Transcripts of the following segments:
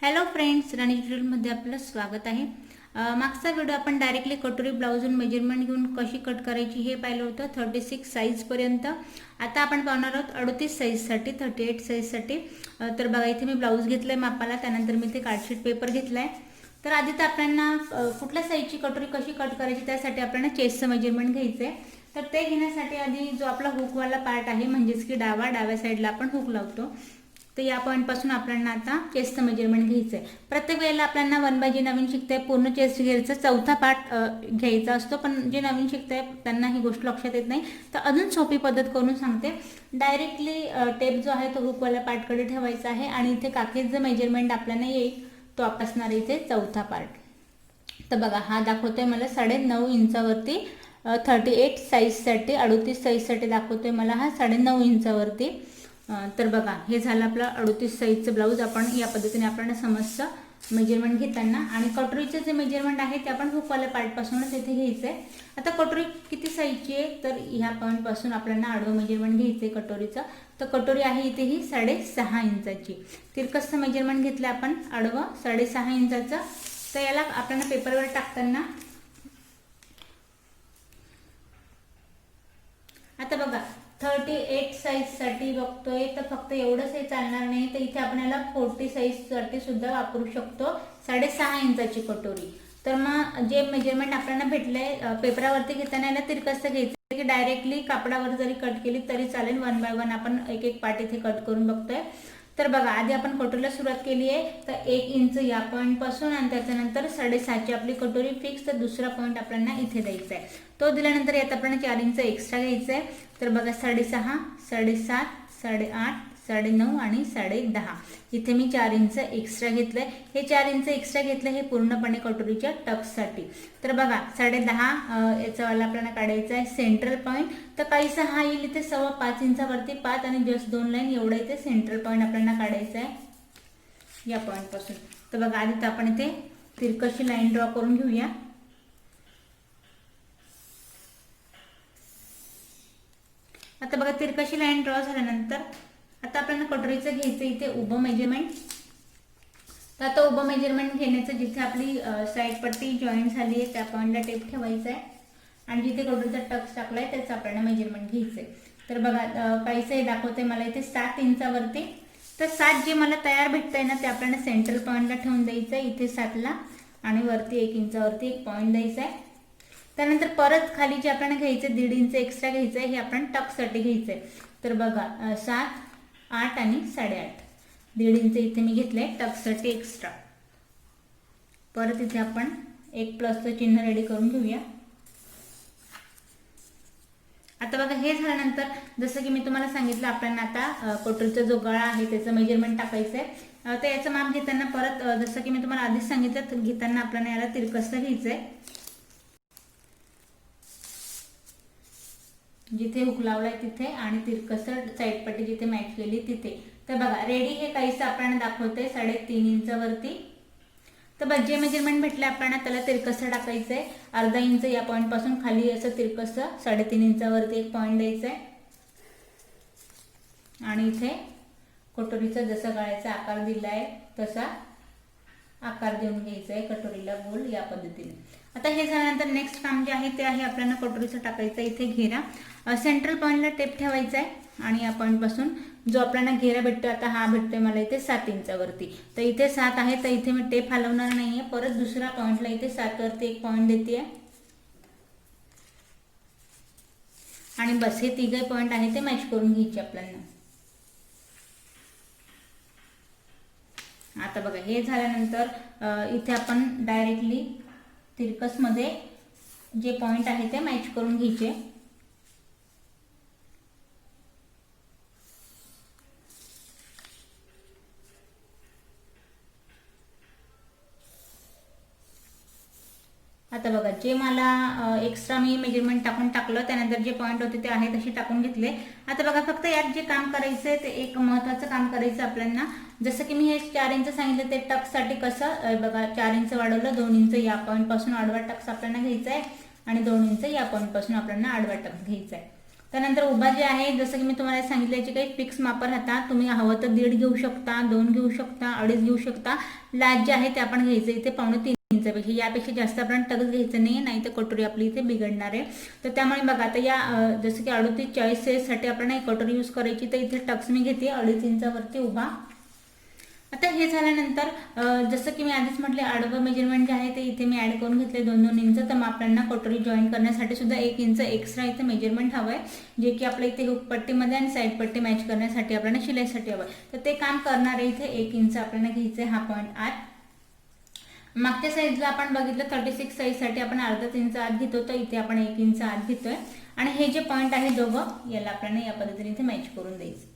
Hello friends, राणी ट्युटोरियलमध्ये आपलं स्वागत आहे. मागचा व्हिडिओ आपण डायरेक्टली कटोरी ब्लाउजून मेजरमेंट घेऊन कशी कट करायची हे पाहिलं होतं 36 साईजपर्यंत. आता आपण पाहणार आहोत 38 साईजसाठी, 38 साईजसाठी. तर बघा, इथे मी ब्लाऊज घेतलं आहे मापाला, त्यानंतर मी इथे कार्डशीट पेपर घेतला आहे. तर आधी तर आपल्याला कुठल्या साईजची कटोरी कशी कट करायची त्यासाठी आपल्याला चेस्टचं मेजरमेंट घ्यायचं आहे. तर ते घेण्यासाठी आधी जो आपला हुकवाला पार्ट आहे, म्हणजेच की डाव्या साईडला आपण हुक लावतो, तर या पॉईंटपासून आपल्याला आता चेस्टचं मेजरमेंट घ्यायचं आहे. प्रत्येक वेळेला आपल्याला 1 बाय जे नवीन शिकताय पूर्ण चेस्ट घ्यायचं, चौथा पार्ट घ्यायचा असतो, पण जे नवीन शिकताय त्यांना ही गोष्ट लक्षात येत नाही. तर अजून सोपी पद्धत करून सांगते. डायरेक्टली टेप जो आहे तो हुकवाला पार्टकडे ठेवायचा आहे आणि इथे काखेचं मेजरमेंट आपल्याला येईल तो असणार इथे चौथा पार्ट. तर बघा, हा दाखवतोय मला 9.5 इंचावरती 38 साईजसाठी, 38 साईजसाठी दाखवतोय मला हा 9.5 इंचावरती. तर बघा, हे झालं आपलं 38 साईजचं ब्लाऊज. आपण या पद्धतीने आपल्याला समजतं मेजरमेंट घेताना. आणि कटोरीचं जे मेजरमेंट आहे ते आपण हुकवाल्या पार्टपासूनच इथे घ्यायचं आहे. आता कटोरी किती साईजची आहे, तर ह्या पॉईंटपासून आपल्याला आडवं मेजरमेंट घ्यायचं आहे कटोरीचं. तर कटोरी आहे इथे ही 6.5 इंचाची. तिरकसचं मेजरमेंट घेतलं आपण आडवं 6.5 इंचाचं. तर याला आपल्याला पेपरवर टाकताना आता बघा 38 साईजसाठी बघतोय, तर फक्त एवढंच हे चालणार नाही, तर इथे आपण याला 40 साईजसाठी सुद्धा वापरू शकतो. 6.5 इंचाची कटोरी. तर मग जे मेजरमेंट आपल्याला भेटलंय पेपरावरती घेताना याला तिरकसं घ्यायचं की डायरेक्टली कापडावर जरी कट केली तरी चालेल. 1 बाय 1 आपण एक एक पार्ट इथे कट करून बघतोय. तर बघा, आधी आपण कटोरीला सुरुवात केली आहे, तर 1 इंच या पॉईंटपासून आणि त्याच्यानंतर 6.5ची आपली कटोरी फिक्स. तर दुसरा पॉईंट आपल्याला इथे द्यायचा आहे. तो दिल्यानंतर यात आपल्याला 4 इंच एक्स्ट्रा घ्यायचं आहे. तर बघा, 6.5, 7.5, 8.5, 9.5 आणि 10.5 इथे मी 4 इंच एक्स्ट्रा घेतलंय. हे 4 इंच एक्स्ट्रा घेतलं हे पूर्णपणे कटोरीच्या टक्ससाठी. तर बघा, 10.5 याचा वाला आपल्याला काढायचा आहे सेंट्रल पॉईंट. तर काहीसा हा येईल इथे 5.25 इंचावरती 5 आणि जस्ट 2 लाईन एवढं इथे सेंट्रल पॉईंट आपल्याला काढायचं आहे या पॉईंटपासून. तर बघा, आधी तर आपण इथे तिरकशी लाईन ड्रॉ करून घेऊया. आता बघा, तिरकशी लाईन ड्रॉ झाल्यानंतर आता आपल्याला कटोरीचं घ्यायचं इथे उभं मेजरमेंट. तर आता उभं मेजरमेंट घेण्याचं जिथे आपली साईड पट्टी जॉईंट झाली आहे त्या पॉईंटला टेप ठेवायचा आहे आणि जिथे कटोरीचा टक्स टाकलाय त्याचं आपल्याला मेजरमेंट घ्यायचंय. तर बघा, काहीसं हे दाखवतंय मला इथे 7 इंचावरती. तर 7 जे मला तयार भेटतंय ना ते आपल्याला सेंट्रल पॉईंटला ठेवून द्यायचं आहे इथे 7ला आणि वरती 1 इंचावरती एक पॉईंट द्यायचा आहे. त्यानंतर परत खाली जे आपल्याला घ्यायचे 1.5 इंच एक्स्ट्रा घ्यायचं आहे, हे आपण टक्ससाठी घ्यायचंय. तर बघा, 7, 8 आणि 8.5 1.5 इंच इथे मी घेतलंय टक्ससाठी एक्स्ट्रा. परत इथे आपण एक प्लसचं चिन्ह रेडी करून घेऊया. आता बघा, हे झाल्यानंतर जसं की मी तुम्हाला सांगितलं आपल्याला आता कटोरीचा जो गळा आहे त्याचं मेजरमेंट टाकायचं आहे. तर याचं माप घेताना परत जसं की मी तुम्हाला आधीच सांगितलं, घेताना आपल्याला याला तिरकसं घ्यायचंय. जिथे हुक लावलाय तिथे आणि तिरकसर साईड पट्टी जिथे मॅच केली तिथे. तर बघा, रेडी हे काहीसं आपल्याला दाखवतंय 3.5 इंचावरती. तर बघ, जे मेजरमेंट भेटलं आपल्याला त्याला तिरकसं टाकायचंय. 1/2 इंच या पॉईंट पासून खाली असं तिरकसं 3.5 इंचावरती एक पॉईंट द्यायचंय आणि इथे कटोरीचा जसा गळ्याचा आकार दिलाय तसा आकार देऊन घ्यायचा आहे कटोरीला गोल या पद्धतीने. आता हे झाल्यानंतर नेक्स्ट काम जे आहे ते आहे आपल्याला कटोरीचं टाकायचं इथे घेरा. सेंट्रल पॉईंटला टेप ठेवायचा आहे आणि या पॉईंटपासून जो आपल्याला घेरा भेटतो, आता हा भेटतोय मला इथे 7 इंचावरती. तर इथे 7 आहे, तर इथे मी टेप हलवणार नाहीये. परत दुसऱ्या पॉईंटला इथे 7 वरती एक पॉईंट देते आणि बस, हे तिघे पॉईंट आहे ते मॅच करून घ्यायचे आपल्याला. आता बघा, हे झाल्यानंतर इथे आपण डायरेक्टली तिरकसमध्ये जे पॉईंट आहे ते मॅच करून घ्यायचे. आता बघा, जे मला एक्स्ट्रा मी मेजरमेंट टाकलं त्यानंतर जे पॉईंट होते ते आहे तसे टाकून घेतले. आता बघा, फक्त यात जे काम करायचं आहे ते एक महत्त्वाचं काम करायचं आपल्याला. जसं की मी हे 4 इंच सांगितलं ते टक्ससाठी कसं बघा, 4 इंच वाढवलं, 2 इंच या पॉईंटपासून आडवा टक्स आपल्याला घ्यायचा आहे आणि 2 इंच या पॉईंटपासून आपल्याला आडवा टक्स घ्यायचा आहे. त्यानंतर उभा जे आहे जसं की मी तुम्हाला सांगितलं याची काही फिक्स माप राहतात. तुम्ही हवं तर 1.5 घेऊ शकता, 2 घेऊ शकता, 2.5 घेऊ शकता. लास्ट जे आहे ते आपण घ्यायचं इथे 2.25 इंचापेक्षा, यापेक्षा जास्त आपण टक्स घ्यायचं नाही, नाही तर कटोरी आपली इथे बिघडणार आहे. तर त्यामुळे बघा आता या जसं की 38-40 साईजसाठी आपण कटोरी यूज करायची, तर इथे टक्स मी घेते 2.5 इंचावरती उभा. आता हे झाल्यानंतर जसं की मी आधीच म्हटले आडवं मेजरमेंट जे आहे ते इथे मी ॲड करून घेतले 2-2 इंच. तर मग आपल्याला कटोरी जॉईन करण्यासाठी सुद्धा 1 इंच एक्स्ट्रा इथे मेजरमेंट हवं आहे, जे की आपल्या इथे हुक पट्टीमध्ये आणि साईड पट्टी मॅच करण्यासाठी आपल्याला शिलाईसाठी हवं आहे. तर ते काम करणार आहे इथे 1 इंच आपल्याला घ्यायचं आहे हा पॉईंट आत. मागच्या साईजला आपण बघितलं 36 साईजसाठी आपण अर्धा इंच आत घेतो, तर इथे आपण 1 इंच आत घेतोय. आणि हे जे पॉईंट आहे दोघं याला आपल्याला या पद्धतीने इथे मॅच करून द्यायचं.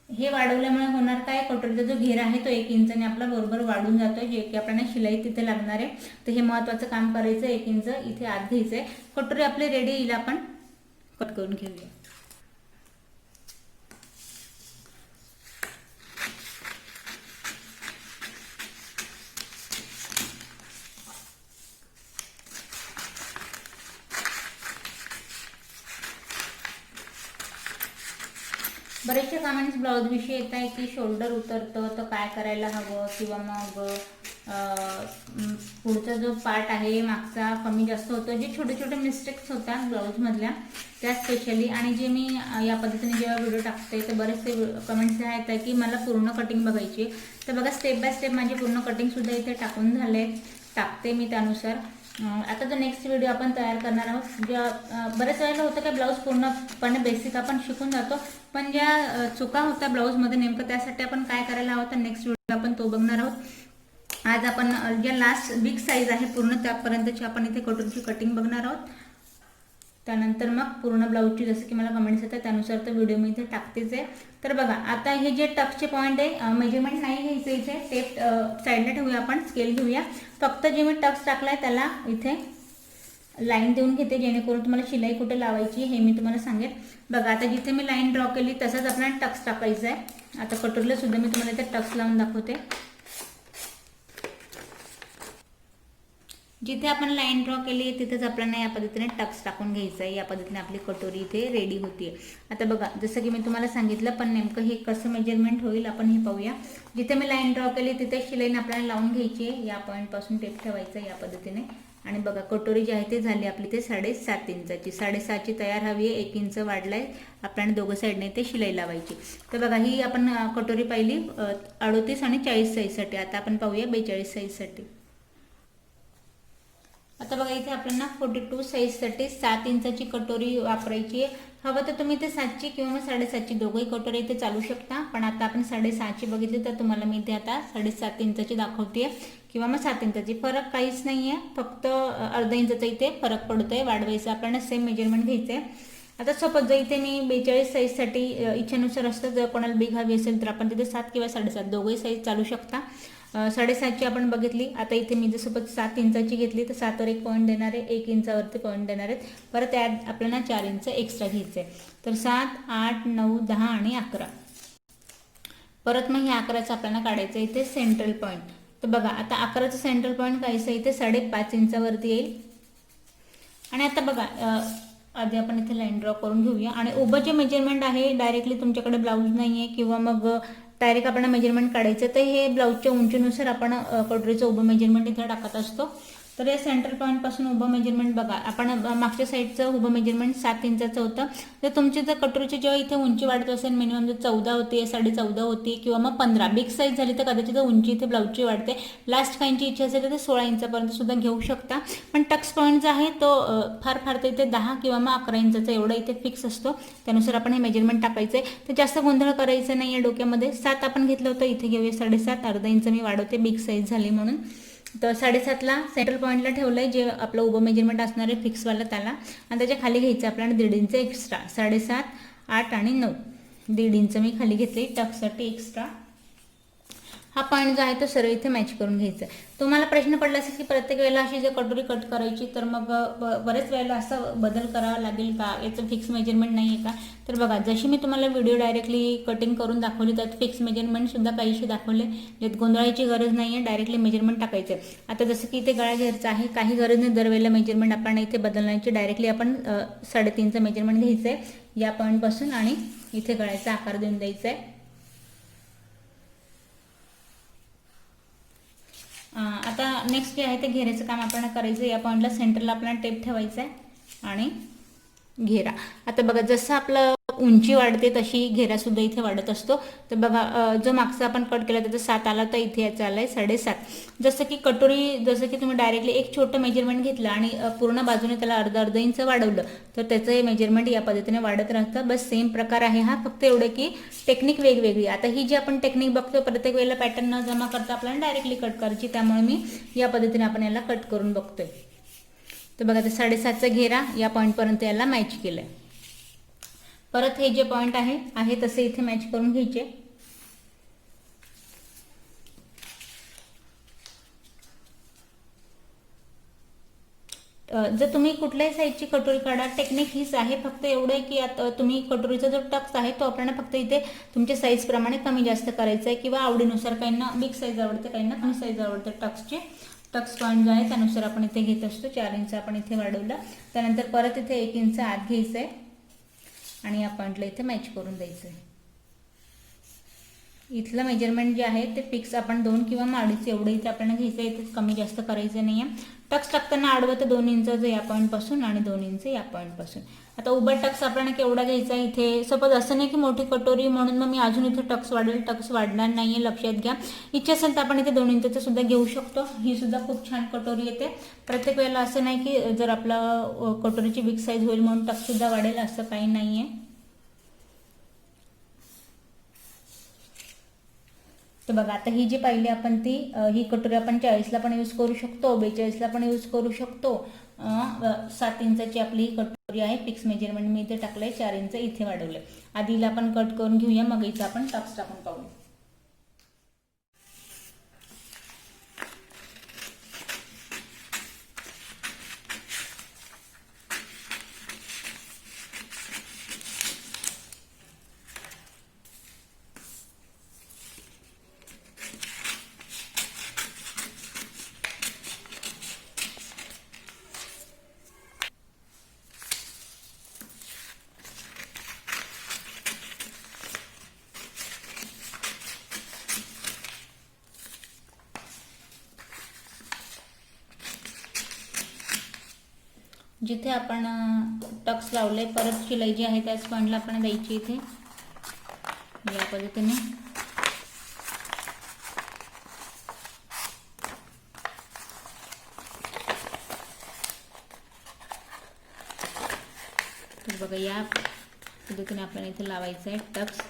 हे वाढवल्यामुळे होणार काय, कटोरीचा जो घेरा आहे तो 1 इंचाने आपला बरोबर वाढून जातोय, जे की आपल्याला शिलाई तिथे लागणार आहे. तर हे महत्त्वाचं काम करायचं, 1 इंच इथे आत घ्यायचंय. कटोरी आपली रेडी येईल, आपण कट करून घेऊया. बरेचसे कमेंट्स ब्लाऊज विषयी येत आहे की शोल्डर उतरतं तर काय करायला हवं, किंवा मग पुढचा जो पार्ट आहे मागचा कमी जास्त होतो, जे छोटे छोटे मिस्टेक्स होतात ब्लाऊजमधल्या त्या स्पेशली. आणि जे मी या पद्धतीने जेव्हा व्हिडिओ टाकते तर बरेचसे कमेंट्स आहेत की मला पूर्ण कटिंग बघायची. तर बघा स्टेप बाय स्टेप माझी पूर्ण कटिंगसुद्धा इथे टाकून झाले, टाकते मी त्यानुसार. आता जो नेक्स्ट व्हिडिओ आपण तयार करणार आहोत, ज्या बरेच वेळेला होतं की ब्लाऊज पूर्णपणे बेसिक आपण शिकून जातो, पण ज्या चुका होत्या ब्लाऊजमध्ये नेमकं त्यासाठी आपण काय करायला हवं, तर नेक्स्ट व्हिडिओ आपण तो बघणार आहोत. आज आपण ज्या लास्ट बिग साईज आहे पूर्ण त्यापर्यंतची आपण इथे कटोरीची कटिंग बघणार आहोत. त्यानंतर मग पूर्ण ब्लाऊजची जसं की मला कमेंट्स येतात त्यानुसार तर व्हिडिओ मी इथे टाकतेच आहे. तर बघा आता हे जे टक्सचे पॉईंट आहे, मेजरमेंट नाही घ्यायचं इथे, टेप साईडला ठेवूया, आपण स्केल घेऊया. फक्त जे मी टक्स टाकलाय त्याला इथे लाईन देऊन घेते, जेणेकरून तुम्हाला शिलाई कुठे लावायची हे मी तुम्हाला सांगेन. बघा आता जिथे मी लाईन ड्रॉ केली तसंच आपल्याला टक्स टाकायचं आहे. आता कटोरीला सुद्धा मी तुम्हाला इथे टक्स लावून दाखवते. जिथे आपण लाईन ड्रॉ केली आहे तिथेच आपल्याला या पद्धतीने टक्स टाकून घ्यायचं आहे. या पद्धतीने आपली कटोरी इथे रेडी होतीये. आता बघा जसं की मी तुम्हाला सांगितलं, पण नेमकं हे कसं मेजरमेंट होईल आपण हे पाहूया. जिथे मी लाईन ड्रॉ केली तिथे शिलाई आपल्याला लावून घ्यायची आहे. या पॉईंटपासून टेप ठेवायचं या पद्धतीने. आणि बघा कटोरी जी आहे ते झाली आपली ते 7.5 इंचाची. 7.5ची तयार हवी आहे, 1 इंच वाढलाय आपल्याला दोघं साईडने ते शिलाई लावायची. तर बघा ही आपण कटोरी पाहिली 38 आणि 40 साईजसाठी. आता आपण पाहूया 42 साईजसाठी. आता बघा इथे आपल्याला 42 साईजसाठी 7 इंचाची कटोरी वापरायची आहे. हवं तर तुम्ही इथे 7ची किंवा मग 7.5ची दोघंही कटोरी इथे चालू शकता, पण आता आपण 6.5ची बघितली तर तुम्हाला मी इथे आता 7.5 इंचाची दाखवते किंवा मग 7 इंचाची. फरक काहीच नाही आहे, फक्त अर्धा इंचाचा इथे फरक पडतोय. वाढवायचं आपल्याला सेम मेजरमेंट घ्यायचं आहे. आता सपोज जर इथे मी 42 साईजसाठी इच्छेनुसार असतं, जर कोणाला बिग हवी असेल तर आपण तिथे 7 किंवा 7.5 दोघंही साईज चालू शकता. 7.5ची आपण बघितली. आता इथे मी जर सपोज 7 इंचाची घेतली तर 7वर 1 पॉईंट देणार आहे, 1 इंचावरती पॉईंट देणार आहेत. परत त्यात आपल्याला 4 इंच एक्स्ट्रा घ्यायचं आहे. तर 7, 8, 9, 10 आणि 11. परत मग हे 11चं आपल्याला काढायचं आहे इथे सेंट्रल पॉईंट. तर बघा आता 11चं सेंट्रल पॉईंट काहीसं इथे 5.5 इंचावरती येईल. आणि आता बघा आधी आपण इथे लाईन ड्रॉ करून घेऊया. आणि उभं जे मेजरमेंट आहे डायरेक्टली तुमच्याकडे ब्लाऊज नाही आहे किंवा मग डायरेक्ट आपल्याला मेजरमेंट काढायचं, तर हे ब्लाऊजच्या उंचीनुसार आपण कटोरीचं उभं मेजरमेंट इथे टाकत असतो. तर या सेंटर पॉईंटपासून उभं मेजरमेंट बघा, आपण मागच्या साईडचं उभं मेजरमेंट 7 इंचाचं होतं. तर तुमची जर कटोरीची जेव्हा इथे उंची वाढत असेल, मिनिमम जर 14 होती, 14.5 होती किंवा मग 15 बिग साईज झाली तर कदाचित उंची इथे ब्लाऊजची वाढते. लास्ट काहींची इच्छा असेल तर ते 16 इंचापर्यंत सुद्धा घेऊ शकता. पण टक्स पॉईंट जो आहे तो फार तर इथे 10 किंवा मग 11 इंचाचा एवढा इथे फिक्स असतो. त्यानुसार आपण हे मेजरमेंट टाकायचं आहे. तर जास्त गोंधळ करायचं नाही आहे डोक्यामध्ये. 7 आपण घेतलं होतं, इथे घेऊया 7.5. अर्धा इंच मी वाढवते बिग साईज झाली म्हणून. तर 7.5ला सेंट्रल पॉईंटला ठेवलं आहे, जे आपलं उभं मेजरमेंट असणार आहे फिक्सवालं त्याला. आणि त्याच्या खाली घ्यायचं आपल्याला 1.5 इंच एक्स्ट्रा. 7.5, 8 आणि 9 1.5 इंच मी खाली घेतले टक्ससाठी एक्स्ट्रा. हा पॉईंट जो आहे तो सरळ इथे मॅच करून घ्यायचा आहे. तुम्हाला प्रश्न पडला असेल की प्रत्येक वेळेला अशी जर कटोरी कट करायची तर मग बरेच वेळेला असा बदल करावा लागेल का, याचं फिक्स मेजरमेंट नाही आहे का? तर बघा, जशी मी तुम्हाला व्हिडिओ डायरेक्टली कटिंग करून दाखवली त्यात फिक्स मेजरमेंटसुद्धा काहीशी दाखवले, ज्यात गोंधळायची गरज नाही आहे, डायरेक्टली मेजरमेंट टाकायचं आहे. आता जसं की इथे गळा घ्यायचा आहे, काही गरज नाही दरवेळेला मेजरमेंट आपण इथे बदलण्याची, डायरेक्टली आपण 3.5चं मेजरमेंट घ्यायचं आहे या पॉईंटपासून आणि इथे गळ्याचा आकार देऊन द्यायचा आहे. आता नेक्स्ट जे आहे ते घेऱ्याचं काम आपल्याला करायचं. या पॉईंटला सेंटरला आपल्याला टेप ठेवायचा आहे आणि घेरा. आता बघा, जसं आपलं उंची वाढते तशी घेरासुद्धा इथे वाढत असतो. तर बघा, जो मागचा आपण कट केला त्याचा 7 आला तर इथे याचा आला आहे 7.5. जसं की कटोरी, जसं की तुम्ही डायरेक्टली एक छोटं मेजरमेंट घेतलं आणि पूर्ण बाजूने त्याला अर्धा इंच वाढवलं तर त्याचं हे मेजरमेंट या पद्धतीने वाढत राहतं. बस सेम प्रकार आहे हा, फक्त एवढं की टेक्निक वेगवेगळी. आता ही जी आपण टेक्निक बघतो, प्रत्येक वेळेला पॅटर्न न जमा करता आपल्याला डायरेक्टली कट करायची, त्यामुळे मी या पद्धतीने आपण याला कट करून बघतोय. तर बघा, ते 7.5चा घेरा या पॉईंटपर्यंत याला मॅच केलं आहे. परत हे जे पॉईंट आहे तसे इथे मॅच करून घ्यायचे. जर तुम्ही कुठल्याही साईजची कटोरी काढा, टेक्निक हीच आहे, फक्त एवढं आहे की आता तुम्ही कटोरीचा जो टक्स आहे तो आपल्याला फक्त इथे तुमच्या साईजप्रमाणे कमी जास्त करायचा आहे, किंवा आवडीनुसार. काहींना बिग साईज आवडते, काहींना कमी साईज आवडते. टक्स पॉईंट जो आहे त्यानुसार आपण इथे घेत असतो. 4 इंच आपण इथे वाढवला, त्यानंतर परत इथे 1 इंच आत घ्यायचं आहे आणि या पॉईंटला इथे मॅच करून द्यायचं आहे. इथलं मेजरमेंट जे आहे ते फिक्स आपण 2 किंवा अडीच एवढं इथे आपल्याला घ्यायचं आहे, इथे कमी जास्त करायचं नाही आहे. टक्स टाकताना आडवं तर 2 इंचाचं या पॉईंटपासून आणि 2 इंच या पॉईंटपासून. आता उभा टक्स आपल्याला केवढा घ्यायचा आहे इथे, सपोज असं नाही की मोठी कटोरी म्हणून मग मी अजून इथे टक्स वाढेल, टक्स वाढणार नाही आहे, लक्षात घ्या. इच्छा असेल तर आपण इथे 2 इंचाचं सुद्धा घेऊ शकतो. ही सुद्धा खूप छान कटोरी येते. प्रत्येक वेळेला असं नाही की जर आपला कटोरीची बिग साईज होईल म्हणून टक्ससुद्धा वाढेल, असं काही नाही आहे. तर बघा, आता ही जी पाहिली आपण ती ही कटोरी आपण 40ला पण यूज करू शकतो, 42ला पण यूज करू शकतो. 7 इंचाची आपली ही कटोरी आहे. फिक्स मेजरमेंट मी इथे टाकलंय, 4 इंच इथे वाढवलंय. आधीला आपण कट करून घेऊया, मग इथं आपण टक्स टाकून पाहू. जिथे आपण टक्स लावले, परत शिलाई जी आहे त्याच पॉईंटला आपण द्यायची इथे या पद्धतीने. तर बघा, या पद्धतीने आपल्याला इथे लावायचं आहे टक्स.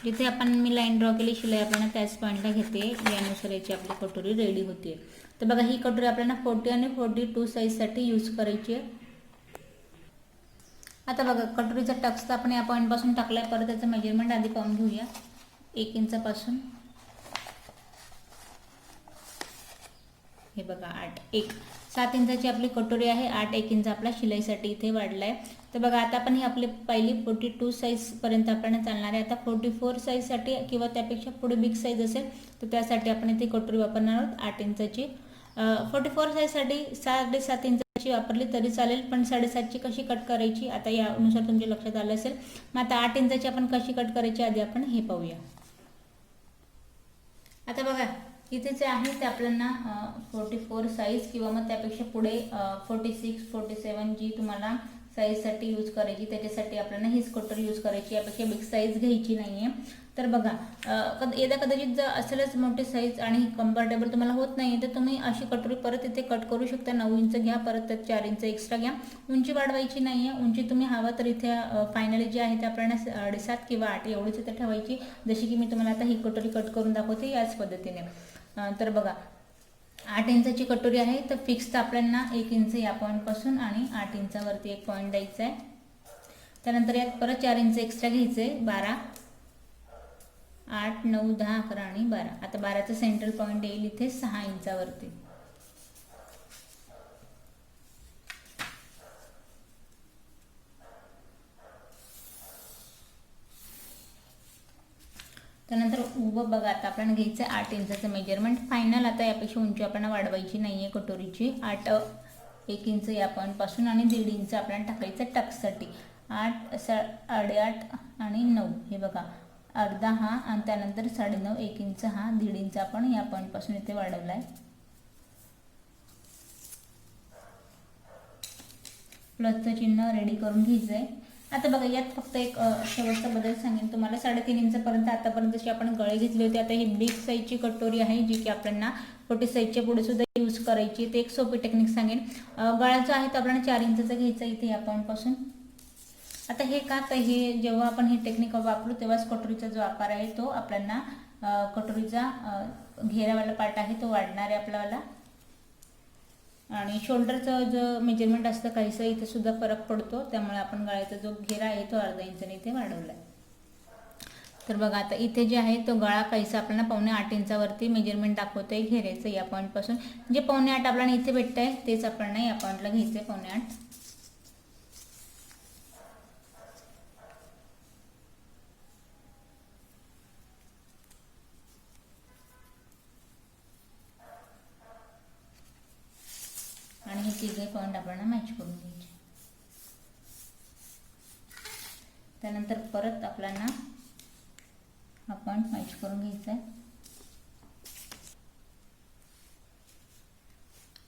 जिथे आपण मी लाईन ड्रॉ केली शिलाई आपल्याला त्याच पॉईंटला घेते, यानुसार याची आपली कटोरी रेडी होते. तर बघा, ही कटोरी आपल्याला 40 आणि 42 साईजसाठी यूज करायची आहे. आता बघा, कटोरीचा टक्स तर आपण या पॉईंटपासून टाकलाय. परत त्याचं मेजरमेंट आधी पाहून घेऊया. 1 इंचापासून हे बघा 7 इंचाची आपली कटोरी आहे. 1 इंच आपला शिलाईसाठी इथे वाढलाय. तर बघा, आता आपण ही आपली पहिली 42 साईजपर्यंत आपल्याला चालणार आहे. आता 44 साईजसाठी किंवा त्यापेक्षा पुढे बिग साईज असेल तर त्यासाठी आपण इथे कटोरी वापरणार आहोत 8 इंचाची. 44 साईजसाठी 7.5 इंचाची वापरली तरी चालेल, पण 7.5ची कशी कट करायची आता यानुसार तुमच्या लक्षात आलं असेल. मग आता 8 इंचाची आपण कशी कट करायची आधी आपण हे पाहूया. आता बघा, इथे जे आहे ते आपल्याला 44 साईज किंवा मग त्यापेक्षा पुढे 46, 47 जी तुम्हाला साईजसाठी यूज करायची त्याच्यासाठी आपल्याला हीच कटोरी यूज करायची, यापेक्षा बिग साईज घ्यायची नाही आहे. तर बघा, कदाचित जर असेलच मोठी साईज आणि कम्फर्टेबल तुम्हाला होत नाही तर तुम्ही अशी कटोरी परत इथे कट करू शकता. 9 इंच घ्या, परत 4 इंच एक्स्ट्रा घ्या. उंची वाढवायची नाही आहे. उंची तुम्ही हवा तर इथे फायनली जी आहे ते आपल्याला 7.5 किंवा 8 एवढीच इथे ठेवायची, जशी की मी तुम्हाला आता ही कटोरी कट करून दाखवते याच पद्धतीने. तर बघा, 8 इंचाची कटोरी आहे. तर फिक्स तर आपल्याला 1 इंच या पॉईंटपासून आणि 8 इंचावरती एक पॉईंट द्यायचा आहे. त्यानंतर यात परत 4 इंच एक्स्ट्रा घ्यायचे, 12. 8, 9, 10, 11 आणि 12. आता 12चा सेंट्रल पॉईंट येईल इथे 6 इंचावरती. त्यानंतर उभं बघा, आता आपण घ्यायचं 8 इंचाचं मेजरमेंट फायनल. आता यापेक्षा उंची आपल्याला वाढवायची नाही आहे कटोरीची. 1 इंच या पॉईंटपासून आणि 1.5 इंच आपल्याला टाकायचं टक्ससाठी. 8, 8.5 आणि 9 हे बघा, अर्धा हा आणि त्यानंतर 9.5, 1 इंच हा, 1.5 इंच आपण या पॉईंटपासून इथे वाढवला आहे. प्लसचं चिन्ह रेडी करून घ्यायचं आहे. आता बघा, यात फक्त एक शेवटचा बदल सांगेन तुम्हाला. 3.5 इंचापर्यंत आतापर्यंत जशी आपण गळे घेतले होते, आता ही बिग साईजची कटोरी आहे जी की आपल्याला 40 साईजच्या पुढे सुद्धा यूज करायची. ते एक सोपी टेक्निक सांगेन. गळा जो आहे तो आपल्याला 4 इंचाचा घ्यायचा इथे या पॉईंटपासून. आता हे का, तर हे जेव्हा आपण ही टेक्निक वापरू तेव्हाच कटोरीचा जो आकार आहे तो आपल्याला कटोरीचा घेरावाला पार्ट आहे तो वाढणार आहे आपल्याला. आणि शोल्डरचं जो मेजरमेंट असतं काहीसं इथे सुद्धा फरक पडतो, त्यामुळे आपण गळ्याचा जो घेरा आहे तो अर्धा इंचाने इथे वाढवला आहे. तर बघा, आता इथे जे आहे तो गळा काहीसा आपल्याला 7.25 इंचावरती मेजरमेंट दाखवतोय घेरायचं या पॉईंटपासून. जे 7.25 आपल्याला इथे भेटत आहे तेच आपल्याला या पॉईंटला घ्यायचं आहे 7.25. आणि हे तिघे पॉईंट आपल्याला मॅच करून घ्यायचे. त्यानंतर परत आपल्याला हा पॉईंट मॅच करून घ्यायचा आहे.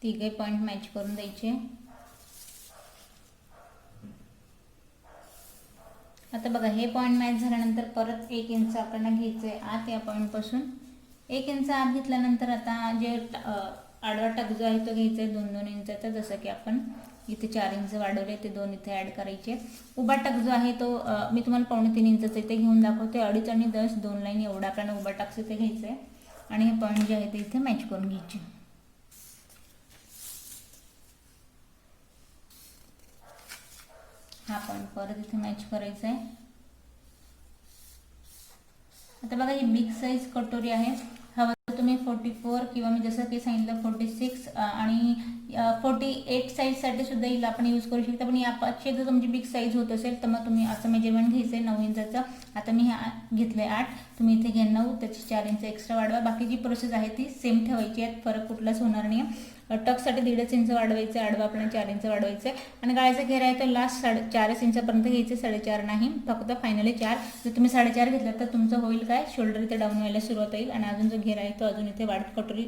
तिघे पॉईंट मॅच करून द्यायचे. आता बघा, हे पॉईंट मॅच झाल्यानंतर परत 1 इंच आपल्याला घ्यायचं आहे आत या पॉईंटपासून. 1 इंच आत घेतल्यानंतर आता जे आडवा टक जो आहे तो घ्यायचा आहे 2-2 इंचाचा. जसं की आपण इथे 4 इंच वाढवले ते 2 इथे ॲड करायचे. उभा टक जो आहे तो मी तुम्हाला 2.25 इंचाचा इथे घेऊन दाखवते. 2.5 आणि 10 2 लाईन एवढा आपल्याला उभा टक्स इथे घ्यायचं आहे आणि हे पॉईंट जे आहे ते इथे मॅच करून घ्यायचे. हा पॉईंट परत इथे मॅच करायचा आहे. आता बघा, ही बिग साईज कटोरी आहे. हवं तर तुम्ही 44 किंवा मी जसं की सांगितलं 46 आणि 48 साईजसाठी सुद्धा हिला आपण यूज करू शकता. पण यापेक्षा जर तुमची बिग साईज होत असेल तर मग तुम्ही असं मेजरमेंट घ्यायचं आहे 9 इंचाचं. आता मी घेतलं आहे 8, तुम्ही इथे घ्या 9, त्याची 4 इंच एक्स्ट्रा वाढवा. बाकीची प्रोसेस आहे ती सेम ठेवायची आहे, फरक कुठलाच होणार नाही. टक्ससाठी 1.5 इंच वाढवायचं आहे, आडवा आपल्याला 4 इंच वाढवायचं आहे. आणि गळ्याचा घेरा आहे तर लास्ट 4.5 इंचापर्यंत घ्यायचे, 4.5 नाही, फक्त फायनली 4. जर तुम्ही 4.5 घेतलं तर तुमचं होईल काय, शोल्डर इथे डाऊन व्हायला सुरुवात होईल आणि अजून जो घेरा आहे तो अजून इथे वाढत कटोरी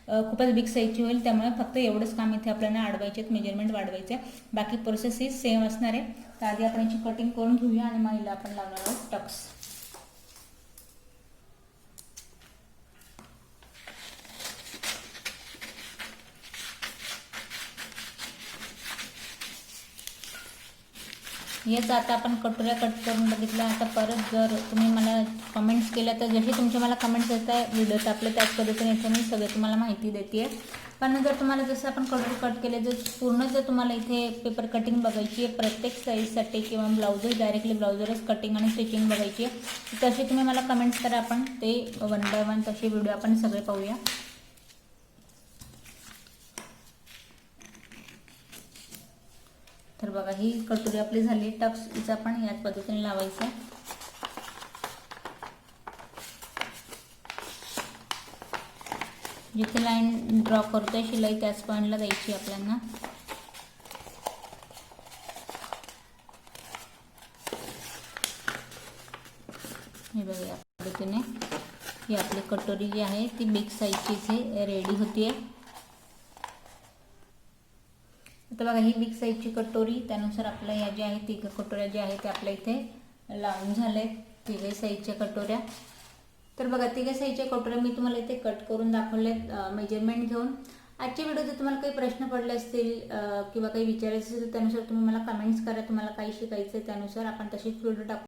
खूपच बिग साईजची होईल. त्यामुळे फक्त एवढंच काम इथे आपल्याला वाढवायचे, मेजरमेंट वाढवायचे. बाकी प्रोसेस ही सेम असणार आहे. तर आधी आपण याची कटिंग करून घेऊया आणि मग हिला आपण लावणार आहोत टक्स. हेच आता आपण कटोऱ्या कट करून बघितल्या. आता परत जर तुम्ही मला कमेंट्स केल्या तर जसे तुमचे मला कमेंट्स येत आहे व्हिडिओत आपले त्याच पद्धतीने इथे मी सगळे तुम्हाला माहिती देते आहे. पण जर तुम्हाला जसं आपण कटोरी कट केले, जर पूर्ण जर तुम्हाला इथे पेपर कटिंग बघायची आहे प्रत्येक साईजसाठी किंवा ब्लाउजच डायरेक्टली ब्लाउजवरच कटिंग आणि स्टिचिंग बघायची आहे, तसे तुम्ही मला कमेंट्स करा. आपण ते 1 बाय 1 तसे व्हिडिओ आपण सगळे पाहूया. तर बघा, ही कटोरी आपली झाली. टक्स हिचं आपण याच पद्धतीने लावायचं. जिथे लाईन ड्रॉ करतोय शिलाई त्याच पॉईंटला द्यायची आपल्याला. हे बघा, या पद्धतीने ही आपली कटोरी जी आहे ती बिग साईजची इथे रेडी होतीये. आता बघा, ही बिग साईजची कटोरी, त्यानुसार आपल्या या ज्या आहेत 3 कटोऱ्या ज्या आहेत त्या आपल्या इथे लावून झाले 3 साईजच्या कटोऱ्या. तर बघा, 3 साईजच्या कटोऱ्या मी तुम्हाला इथे कट करून दाखवलेत मेजरमेंट घेऊन. आजच्या व्हिडिओत जर तुम्हाला काही प्रश्न पडले असतील किंवा काही विचारायचे असेल त्यानुसार तुम्ही मला कमेंट्स करा. तुम्हाला काही शिकायचं आहे त्यानुसार आपण तशीच व्हिडिओ टाकू.